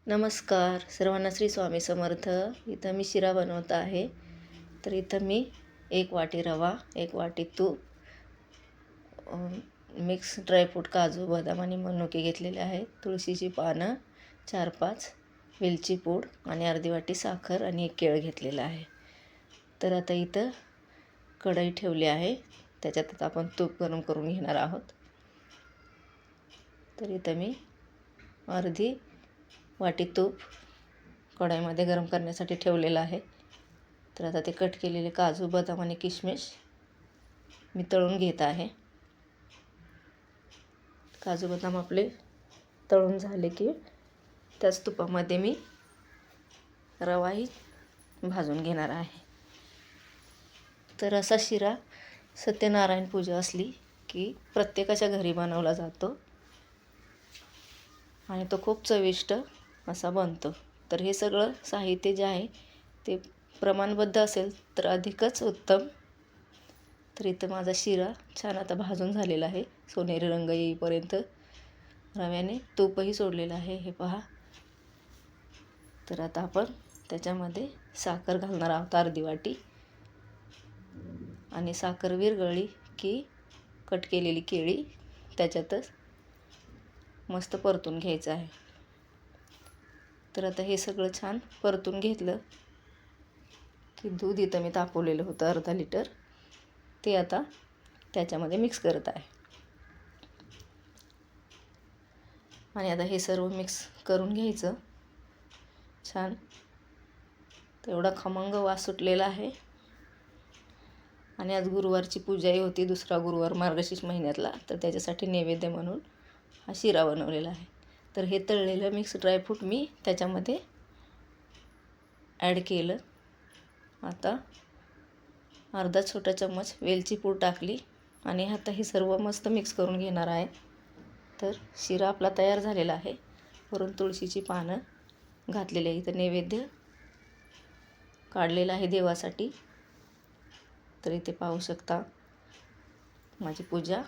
नमस्कार सर्वांना, श्री स्वामी समर्थ. इथं मी शिरा बनवत आहे. तर इथं मी 1 वाटी रवा, 1 वाटी तूप, मिक्स ड्रायफ्रूट, काजू, बदाम आणि मनुके घेतलेले आहे. तुळशीची पानं 4-5, वेलची पूड आणि अर्धी वाटी साखर आणि 1 केळ घेतलेलं आहे. तर आता इथं कढई ठेवली आहे. त्याच्यात आता आपण तूप गरम करून घेणार आहोत. तर इथं मी अर्धी वाटी तूप कढईमध्ये गरम करण्यासाठी ठेवलेलं आहे. तर आता ते कट केलेले काजू, बदाम आणि किशमिश मी तळून घेत आहे. काजू बदाम आपले तळून झाले की त्याच तुपामध्ये मी रवाही भाजून घेणार आहे. तर असा शिरा सत्यनारायण पूजा असली की प्रत्येकाच्या घरी बनवला जातो आणि तो खूप चविष्ट असा बनतो. तर हे सगळं साहित्य जे आहे ते प्रमाणबद्ध असेल तर अधिकच उत्तम. तर इथं माझा शिरा छान आता भाजून झालेला आहे. सोनेरी रंग येईपर्यंत रव्याने तूपही सोडलेलं आहे, हे पहा. तर आता आपण त्याच्यामध्ये साखर घालणार आहोत अर्धी वाटी. आणि साखर विरघळली की कट केलेली केळी त्याच्यातच मस्त परतून घ्यायचं आहे. तर आता हे सगळं छान परतून घेतलं की दूध इथं मी तापवलेलं होतं अर्धा लिटर, ते आता त्याच्यामध्ये मिक्स करत आहे. आणि आता हे सर्व मिक्स करून घ्यायचं छान. तर एवढा खमंग वास सुटलेला आहे. आणि आज गुरुवारची पूजाही होती, दुसरा गुरुवार मार्गशीर्ष महिन्यातला. तर त्याच्यासाठी नैवेद्य म्हणून हा शिरा बनवलेला आहे. तर हे तळलेलं मिक्स ड्रायफ्रूट मी त्याच्यामध्ये ॲड केलं. आता अर्धा छोटा चम्मच वेलची पूड टाकली आणि आता हे सर्व मस्त मिक्स करून घेणार आहे. तर शिरा आपला तयार झालेला आहे. वरून तुळशीची पानं घातलेली आहे. इथं नैवेद्य काढलेला आहे देवासाठी. तर इथे पाहू शकता माझी पूजा